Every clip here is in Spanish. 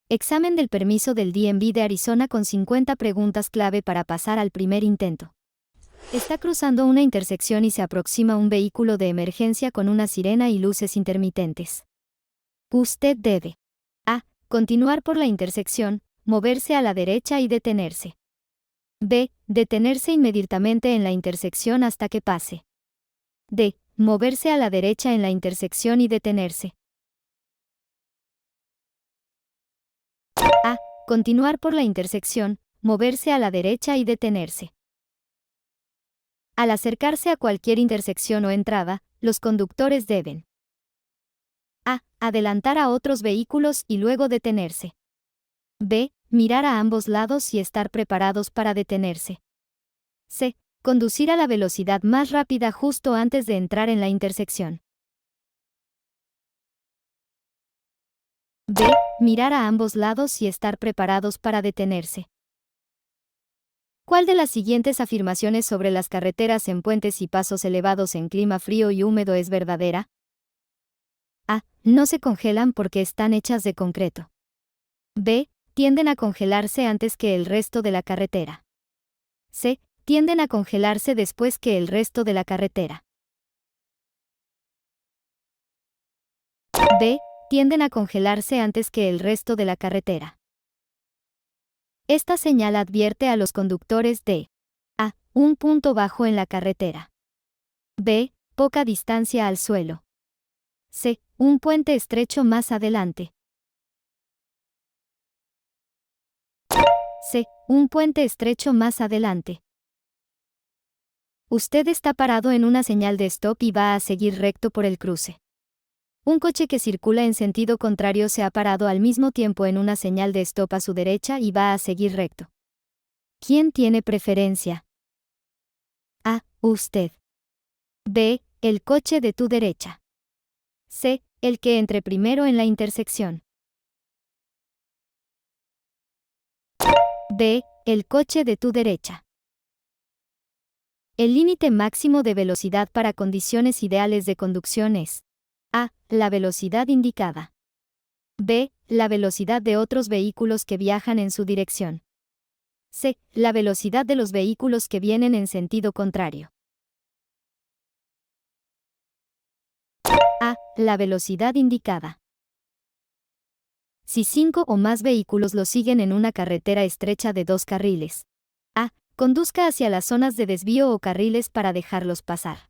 Examen del permiso del DMV de Arizona con 50 preguntas clave para pasar al primer intento. Está cruzando una intersección y se aproxima un vehículo de emergencia con una sirena y luces intermitentes. Usted debe A. Continuar por la intersección, moverse a la derecha y detenerse. B. Detenerse inmediatamente en la intersección hasta que pase. D. Moverse a la derecha en la intersección y detenerse. A. Continuar por la intersección, moverse a la derecha y detenerse. Al acercarse a cualquier intersección o entrada, los conductores deben A. Adelantar a otros vehículos y luego detenerse. B. Mirar a ambos lados y estar preparados para detenerse. C. Conducir a la velocidad más rápida justo antes de entrar en la intersección. B. Mirar a ambos lados y estar preparados para detenerse. ¿Cuál de las siguientes afirmaciones sobre las carreteras en puentes y pasos elevados en clima frío y húmedo es verdadera? A. No se congelan porque están hechas de concreto. B. Tienden a congelarse antes que el resto de la carretera. C. Tienden a congelarse después que el resto de la carretera. B. Tienden a congelarse antes que el resto de la carretera. Esta señal advierte a los conductores de A. Un punto bajo en la carretera. B. Poca distancia al suelo. C. Un puente estrecho más adelante. C. Un puente estrecho más adelante. Usted está parado en una señal de stop y va a seguir recto por el cruce. Un coche que circula en sentido contrario se ha parado al mismo tiempo en una señal de stop a su derecha y va a seguir recto. ¿Quién tiene preferencia? A. Usted. B. El coche de tu derecha. C. El que entre primero en la intersección. B. El coche de tu derecha. El límite máximo de velocidad para condiciones ideales de conducción es A. La velocidad indicada. B. La velocidad de otros vehículos que viajan en su dirección. C. La velocidad de los vehículos que vienen en sentido contrario. A. La velocidad indicada. Si 5 o más vehículos lo siguen en una carretera estrecha de 2 carriles. A. Conduzca hacia las zonas de desvío o carriles para dejarlos pasar.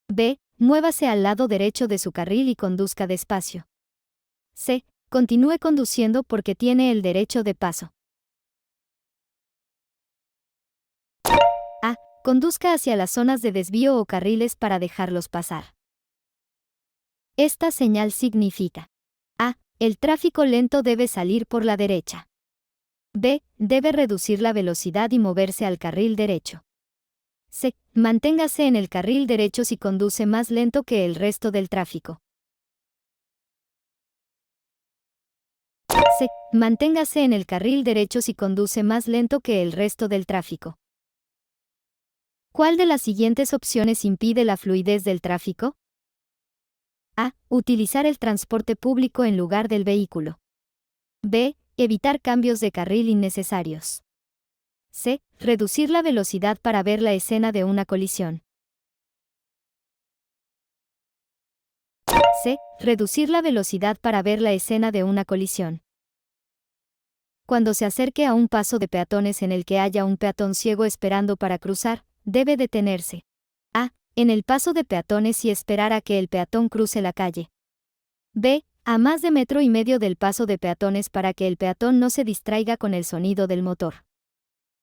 B. Muévase al lado derecho de su carril y conduzca despacio. C. Continúe conduciendo porque tiene el derecho de paso. A. Conduzca hacia las zonas de desvío o carriles para dejarlos pasar. Esta señal significa A. El tráfico lento debe salir por la derecha. B. Debe reducir la velocidad y moverse al carril derecho. C. Manténgase en el carril derecho si conduce más lento que el resto del tráfico. C. Manténgase en el carril derecho si conduce más lento que el resto del tráfico. ¿Cuál de las siguientes opciones impide la fluidez del tráfico? A. Utilizar el transporte público en lugar del vehículo. B. Evitar cambios de carril innecesarios. C. Reducir la velocidad para ver la escena de una colisión. C. Reducir la velocidad para ver la escena de una colisión. Cuando se acerque a un paso de peatones en el que haya un peatón ciego esperando para cruzar, debe detenerse. A. En el paso de peatones y esperar a que el peatón cruce la calle. B. A más de 1,5 metros del paso de peatones para que el peatón no se distraiga con el sonido del motor.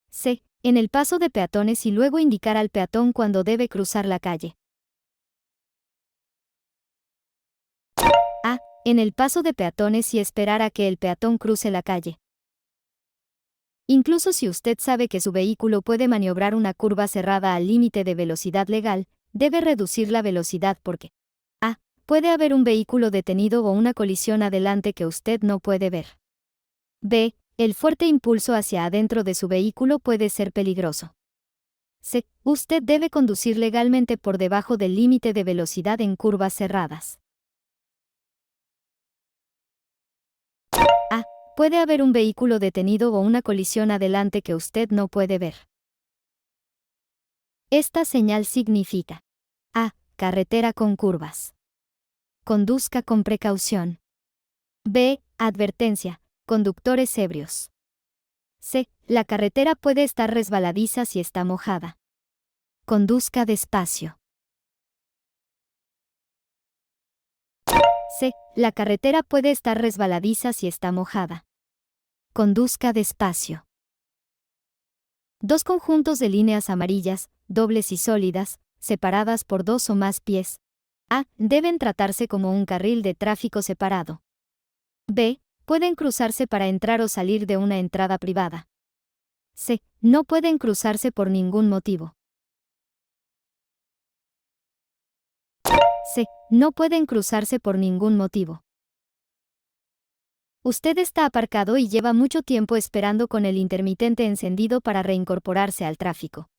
C. En el paso de peatones y luego indicar al peatón cuando debe cruzar la calle. A. En el paso de peatones y esperar a que el peatón cruce la calle. Incluso si usted sabe que su vehículo puede maniobrar una curva cerrada al límite de velocidad legal, debe reducir la velocidad porque A. Puede haber un vehículo detenido o una colisión adelante que usted no puede ver. B. El fuerte impulso hacia adentro de su vehículo puede ser peligroso. C. Usted debe conducir legalmente por debajo del límite de velocidad en curvas cerradas. A. Puede haber un vehículo detenido o una colisión adelante que usted no puede ver. Esta señal significa: A. Carretera con curvas. Conduzca con precaución. B. Advertencia: conductores ebrios. C. La carretera puede estar resbaladiza si está mojada. Conduzca despacio. C. La carretera puede estar resbaladiza si está mojada. Conduzca despacio. Dos conjuntos de líneas amarillas, dobles y sólidas, separadas por 2 o más pies. A. Deben tratarse como un carril de tráfico separado. B. Pueden cruzarse para entrar o salir de una entrada privada. C. No pueden cruzarse por ningún motivo. C. No pueden cruzarse por ningún motivo. Usted está aparcado y lleva mucho tiempo esperando con el intermitente encendido para reincorporarse al tráfico.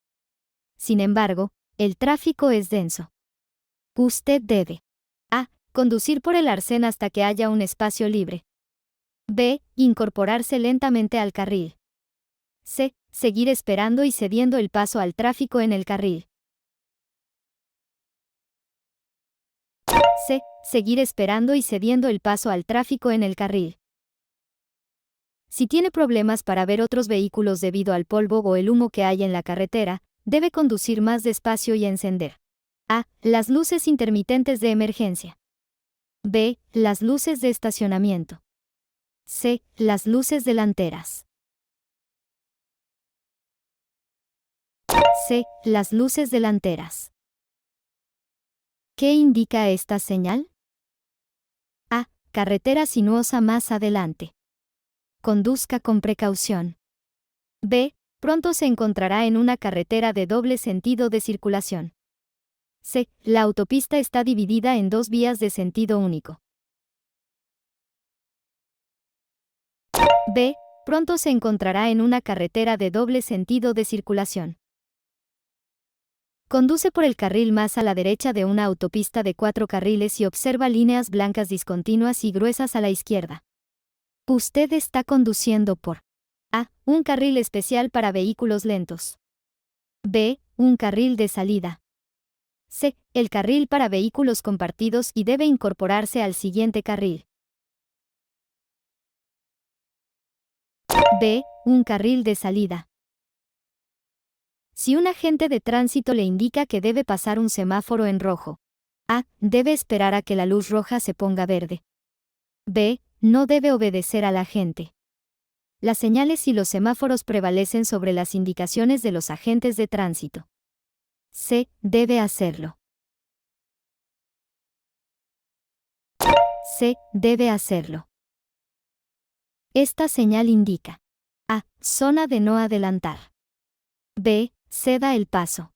Sin embargo, el tráfico es denso. Usted debe: A. Conducir por el arcén hasta que haya un espacio libre. B. Incorporarse lentamente al carril. C. Seguir esperando y cediendo el paso al tráfico en el carril. C. Seguir esperando y cediendo el paso al tráfico en el carril. Si tiene problemas para ver otros vehículos debido al polvo o el humo que hay en la carretera, debe conducir más despacio y encender: A. Las luces intermitentes de emergencia. B. Las luces de estacionamiento. C. Las luces delanteras. C. Las luces delanteras. ¿Qué indica esta señal? A. Carretera sinuosa más adelante. Conduzca con precaución. B. Pronto se encontrará en una carretera de doble sentido de circulación. C. La autopista está dividida en 2 vías de sentido único. B. Pronto se encontrará en una carretera de doble sentido de circulación. Conduce por el carril más a la derecha de una autopista de 4 carriles y observa líneas blancas discontinuas y gruesas a la izquierda. Usted está conduciendo por: A. Un carril especial para vehículos lentos. B. Un carril de salida. C. El carril para vehículos compartidos y debe incorporarse al siguiente carril. B. Un carril de salida. Si un agente de tránsito le indica que debe pasar un semáforo en rojo, A. Debe esperar a que la luz roja se ponga verde. B. No debe obedecer al agente. Las señales y los semáforos prevalecen sobre las indicaciones de los agentes de tránsito. C. Debe hacerlo. C. Debe hacerlo. Esta señal indica: A. Zona de no adelantar. B. Ceda el paso.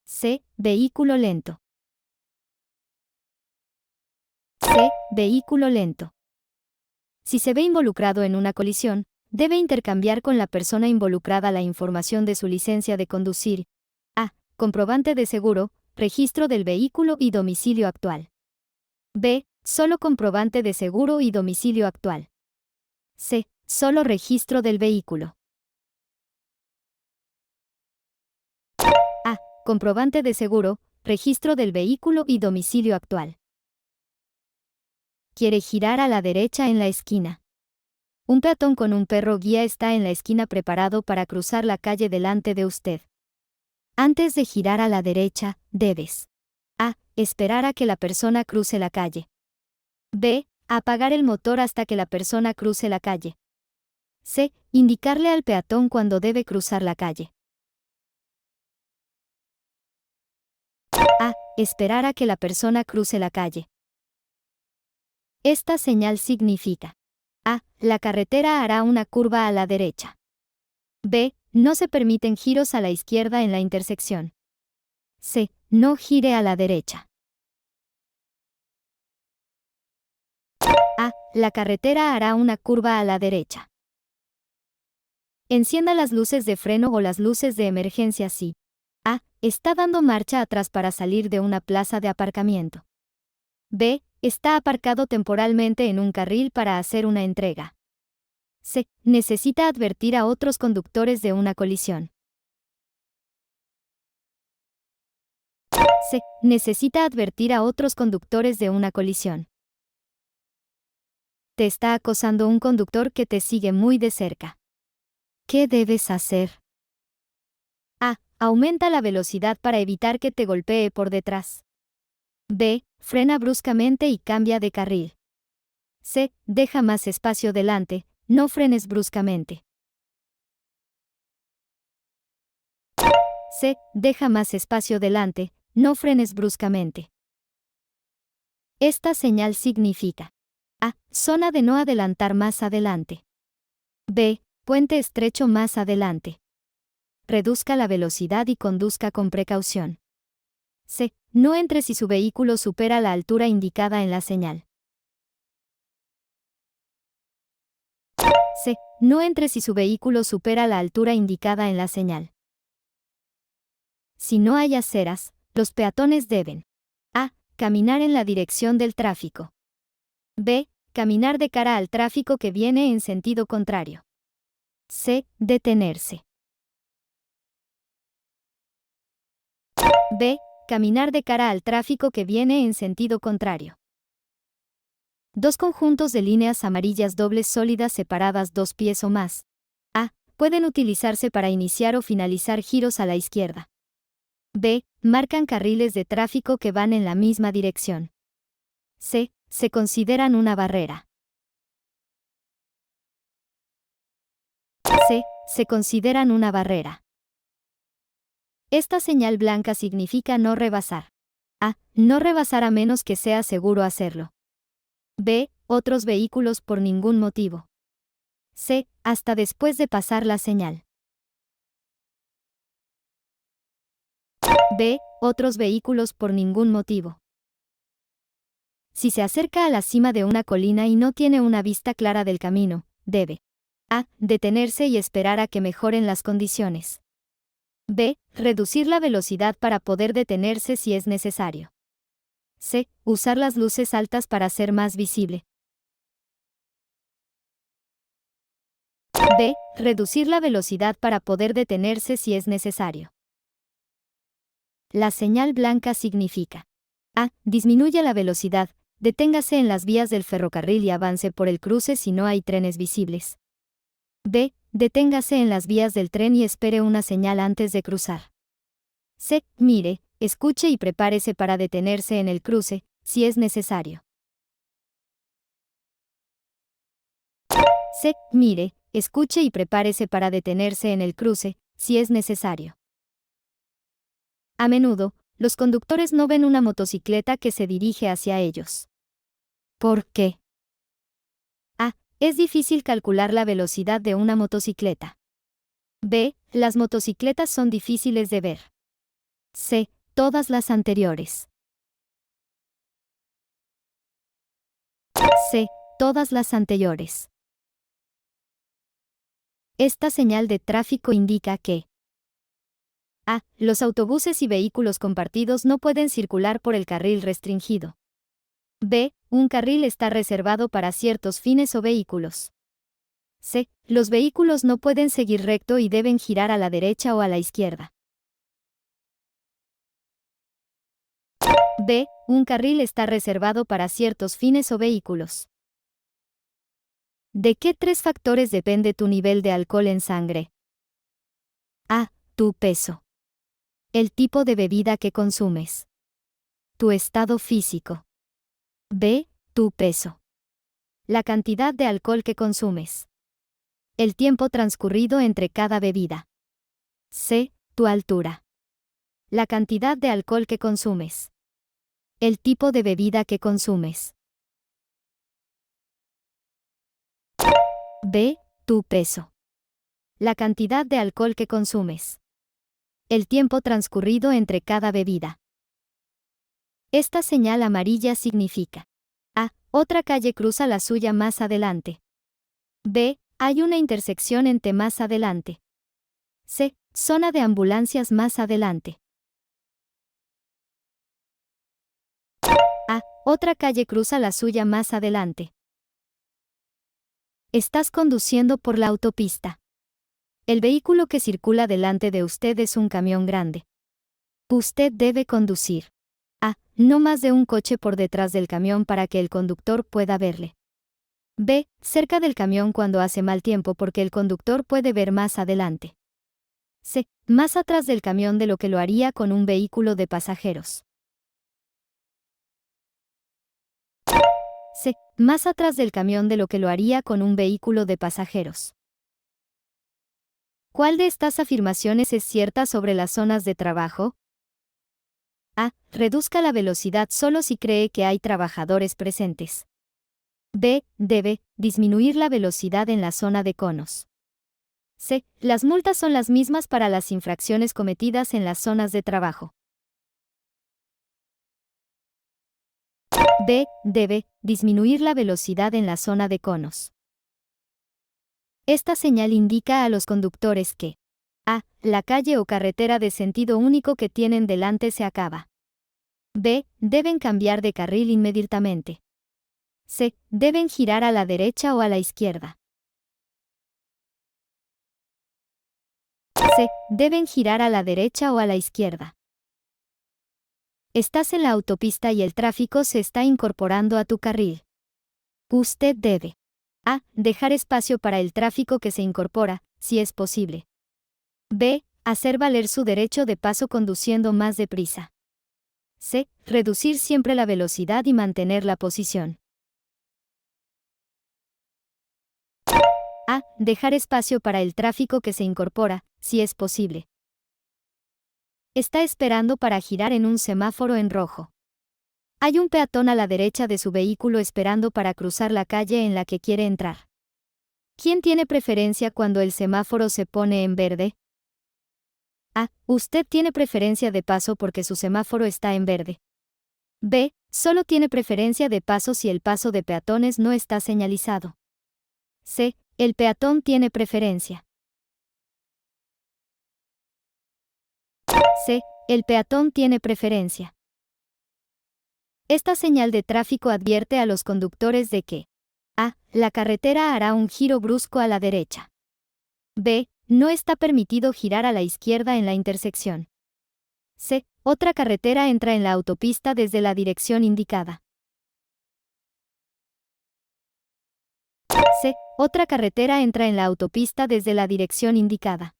C. Vehículo lento. C. Vehículo lento. Si se ve involucrado en una colisión, debe intercambiar con la persona involucrada la información de su licencia de conducir. A. Comprobante de seguro, registro del vehículo y domicilio actual. B. Solo comprobante de seguro y domicilio actual. C. Solo registro del vehículo. A. Comprobante de seguro, registro del vehículo y domicilio actual. Quiere girar a la derecha en la esquina. Un peatón con un perro guía está en la esquina preparado para cruzar la calle delante de usted. Antes de girar a la derecha, debes: A. Esperar a que la persona cruce la calle. B. Apagar el motor hasta que la persona cruce la calle. C. Indicarle al peatón cuando debe cruzar la calle. A. Esperar a que la persona cruce la calle. Esta señal significa: A. La carretera hará una curva a la derecha. B. No se permiten giros a la izquierda en la intersección. C. No gire a la derecha. A. La carretera hará una curva a la derecha. Encienda las luces de freno o las luces de emergencia si: A. Está dando marcha atrás para salir de una plaza de aparcamiento. B. Está aparcado temporalmente en un carril para hacer una entrega. C. Necesita advertir a otros conductores de una colisión. C. Necesita advertir a otros conductores de una colisión. Te está acosando un conductor que te sigue muy de cerca. ¿Qué debes hacer? A. Aumenta la velocidad para evitar que te golpee por detrás. B. Frena bruscamente y cambia de carril. C. Deja más espacio delante, no frenes bruscamente. C. Deja más espacio delante, no frenes bruscamente. Esta señal significa: A. Zona de no adelantar más adelante. B. Puente estrecho más adelante. Reduzca la velocidad y conduzca con precaución. C. No entre si su vehículo supera la altura indicada en la señal. C. No entre si su vehículo supera la altura indicada en la señal. Si no hay aceras, los peatones deben: A. Caminar en la dirección del tráfico. B. Caminar de cara al tráfico que viene en sentido contrario. C. Detenerse. B. Caminar de cara al tráfico que viene en sentido contrario. Dos conjuntos de líneas amarillas dobles sólidas separadas 2 pies o más. A. Pueden utilizarse para iniciar o finalizar giros a la izquierda. B. Marcan carriles de tráfico que van en la misma dirección. C. Se consideran una barrera. C. Se consideran una barrera. Esta señal blanca significa no rebasar. A. No rebasar a menos que sea seguro hacerlo. B. Otros vehículos por ningún motivo. C. Hasta después de pasar la señal. B. Otros vehículos por ningún motivo. Si se acerca a la cima de una colina y no tiene una vista clara del camino, debe: A. Detenerse y esperar a que mejoren las condiciones. B. Reducir la velocidad para poder detenerse si es necesario. C. Usar las luces altas para ser más visible. B. Reducir la velocidad para poder detenerse si es necesario. La señal blanca significa: A. Disminuya la velocidad, deténgase en las vías del ferrocarril y avance por el cruce si no hay trenes visibles. B. Deténgase en las vías del tren y espere una señal antes de cruzar. C. Mire, escuche y prepárese para detenerse en el cruce, si es necesario. C. Mire, escuche y prepárese para detenerse en el cruce, si es necesario. A menudo, los conductores no ven una motocicleta que se dirige hacia ellos. ¿Por qué? A. Es difícil calcular la velocidad de una motocicleta. B. Las motocicletas son difíciles de ver. C. Todas las anteriores. C. Todas las anteriores. Esta señal de tráfico indica que: A. Los autobuses y vehículos compartidos no pueden circular por el carril restringido. B. Un carril está reservado para ciertos fines o vehículos. C. Los vehículos no pueden seguir recto y deben girar a la derecha o a la izquierda. B. Un carril está reservado para ciertos fines o vehículos. ¿De qué 3 factores depende tu nivel de alcohol en sangre? A. Tu peso. El tipo de bebida que consumes. Tu estado físico. B. Tu peso. La cantidad de alcohol que consumes. El tiempo transcurrido entre cada bebida. C. Tu altura. La cantidad de alcohol que consumes. El tipo de bebida que consumes. B. Tu peso. La cantidad de alcohol que consumes. El tiempo transcurrido entre cada bebida. Esta señal amarilla significa: A. Otra calle cruza la suya más adelante. B. Hay una intersección en T más adelante. C. Zona de ambulancias más adelante. A. Otra calle cruza la suya más adelante. Estás conduciendo por la autopista. El vehículo que circula delante de usted es un camión grande. Usted debe conducir. A. No más de un coche por detrás del camión para que el conductor pueda verle. B. Cerca del camión cuando hace mal tiempo porque el conductor puede ver más adelante. C. Más atrás del camión de lo que lo haría con un vehículo de pasajeros. C. Más atrás del camión de lo que lo haría con un vehículo de pasajeros. ¿Cuál de estas afirmaciones es cierta sobre las zonas de trabajo? A. Reduzca la velocidad solo si cree que hay trabajadores presentes. B. Debe disminuir la velocidad en la zona de conos. C. Las multas son las mismas para las infracciones cometidas en las zonas de trabajo. B. Debe disminuir la velocidad en la zona de conos. Esta señal indica a los conductores que A. La calle o carretera de sentido único que tienen delante se acaba. B. Deben cambiar de carril inmediatamente. C. Deben girar a la derecha o a la izquierda. C. Deben girar a la derecha o a la izquierda. Estás en la autopista y el tráfico se está incorporando a tu carril. Usted debe A. Dejar espacio para el tráfico que se incorpora, si es posible. B. Hacer valer su derecho de paso conduciendo más deprisa. C. Reducir siempre la velocidad y mantener la posición. A. Dejar espacio para el tráfico que se incorpora, si es posible. Está esperando para girar en un semáforo en rojo. Hay un peatón a la derecha de su vehículo esperando para cruzar la calle en la que quiere entrar. ¿Quién tiene preferencia cuando el semáforo se pone en verde? A. Usted tiene preferencia de paso porque su semáforo está en verde. B. Solo tiene preferencia de paso si el paso de peatones no está señalizado. C. El peatón tiene preferencia. C. El peatón tiene preferencia. Esta señal de tráfico advierte a los conductores de que A. La carretera hará un giro brusco a la derecha. B. No está permitido girar a la izquierda en la intersección. C. Otra carretera entra en la autopista desde la dirección indicada. C. Otra carretera entra en la autopista desde la dirección indicada.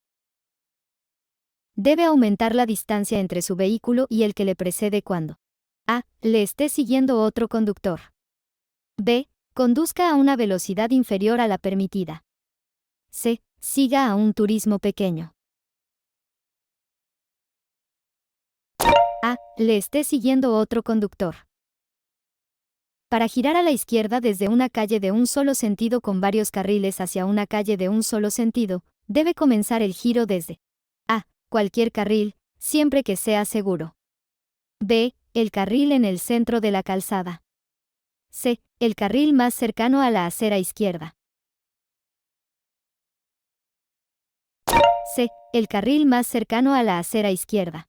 Debe aumentar la distancia entre su vehículo y el que le precede cuando A. Le esté siguiendo otro conductor. B. Conduzca a una velocidad inferior a la permitida. C. Siga a un turismo pequeño. A. Le esté siguiendo otro conductor. Para girar a la izquierda desde una calle de un solo sentido con varios carriles hacia una calle de un solo sentido, debe comenzar el giro desde A. Cualquier carril, siempre que sea seguro. B. El carril en el centro de la calzada. C. El carril más cercano a la acera izquierda. C. El carril más cercano a la acera izquierda.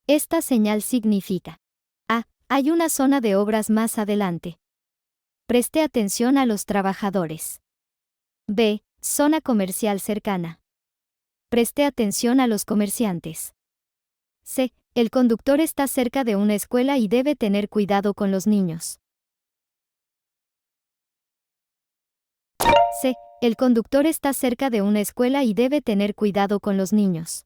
Esta señal significa A. Hay una zona de obras más adelante. Preste atención a los trabajadores. B. Zona comercial cercana. Preste atención a los comerciantes. C. El conductor está cerca de una escuela y debe tener cuidado con los niños. C. El conductor está cerca de una escuela y debe tener cuidado con los niños.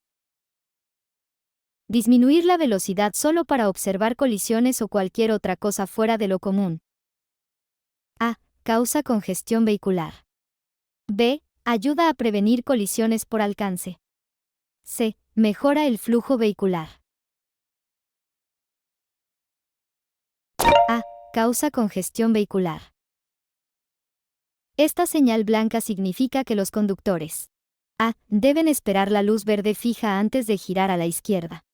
Disminuir la velocidad solo para observar colisiones o cualquier otra cosa fuera de lo común. A. Causa congestión vehicular. B. Ayuda a prevenir colisiones por alcance. C. Mejora el flujo vehicular. A. Causa congestión vehicular. Esta señal blanca significa que los conductores A. Deben esperar la luz verde fija antes de girar a la izquierda.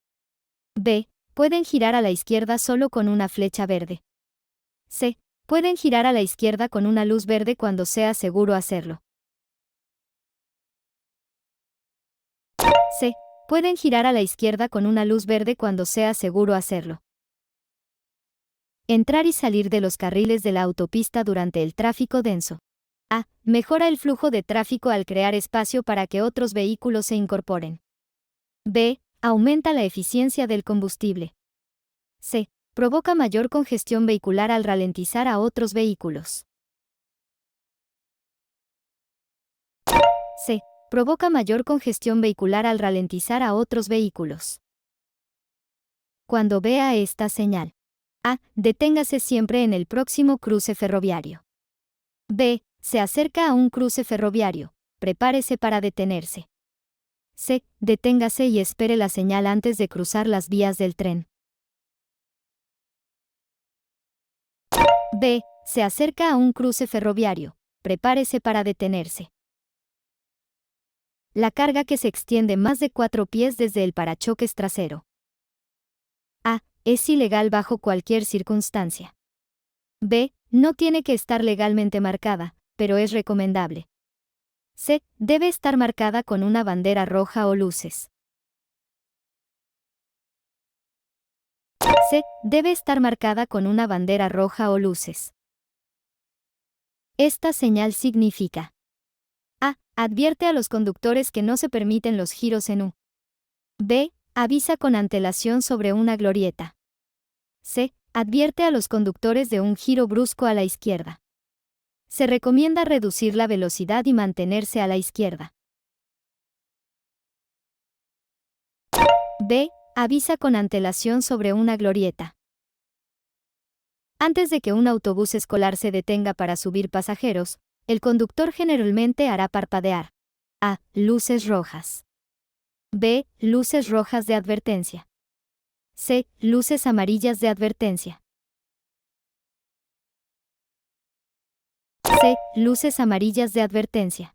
B. Pueden girar a la izquierda solo con una flecha verde. C. Pueden girar a la izquierda con una luz verde cuando sea seguro hacerlo. C. Pueden girar a la izquierda con una luz verde cuando sea seguro hacerlo. Entrar y salir de los carriles de la autopista durante el tráfico denso. A. Mejora el flujo de tráfico al crear espacio para que otros vehículos se incorporen. B. Aumenta la eficiencia del combustible. C. Provoca mayor congestión vehicular al ralentizar a otros vehículos. C. Provoca mayor congestión vehicular al ralentizar a otros vehículos. Cuando vea esta señal. A. Deténgase siempre en el próximo cruce ferroviario. B. Se acerca a un cruce ferroviario. Prepárese para detenerse. C. Deténgase y espere la señal antes de cruzar las vías del tren. B. Se acerca a un cruce ferroviario. Prepárese para detenerse. La carga que se extiende más de 4 pies desde el parachoques trasero. A. Es ilegal bajo cualquier circunstancia. B. No tiene que estar legalmente marcada, pero es recomendable. C. Debe estar marcada con una bandera roja o luces. C. Debe estar marcada con una bandera roja o luces. Esta señal significa: A. Advierte a los conductores que no se permiten los giros en U. B. Avisa con antelación sobre una glorieta. C. Advierte a los conductores de un giro brusco a la izquierda. Se recomienda reducir la velocidad y mantenerse a la izquierda. B. Avisa con antelación sobre una glorieta. Antes de que un autobús escolar se detenga para subir pasajeros, el conductor generalmente hará parpadear: A. Luces rojas. B. Luces rojas de advertencia. C. Luces amarillas de advertencia. C. Luces amarillas de advertencia.